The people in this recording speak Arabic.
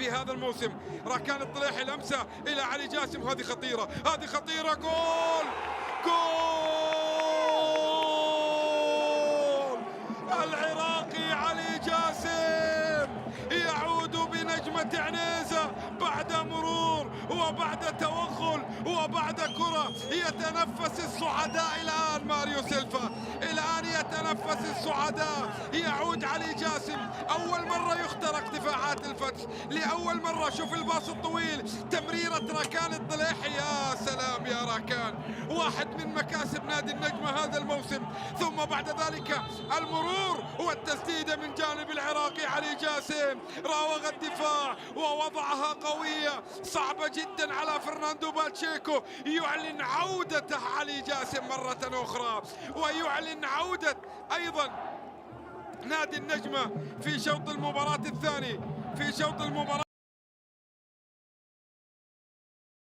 في هذا الموسم. راكان الطليحي لمسه الى علي جاسم، هذه خطيره، هذه خطيره، جول جول العراقي علي جاسم يعود بنجمة عنيزة بعد مرور وبعد توغل وبعد كرة. يتنفس السعداء الآن ماريو سيلفا، الآن يتنفس السعداء. يعود علي جاسم، أول مرة يخترق دفاعات الفتح، لأول مرة. شوف الباص الطويل، تمريرة راكان الطليحي، يا سلام يا راكان، واحد من مكاسب نادي النجمة هذا الموسم. ثم بعد ذلك المرور والتسديدة من جانب العراقي علي جاسم، راوغ الدفاع ووضعها قوية صعبة جدا على فرناندو باتشيكو. يعلن عودته علي جاسم مرة أخرى، ويعلن عودة أيضا نادي النجمة في شوط المباراة الثاني، في شوط المباراة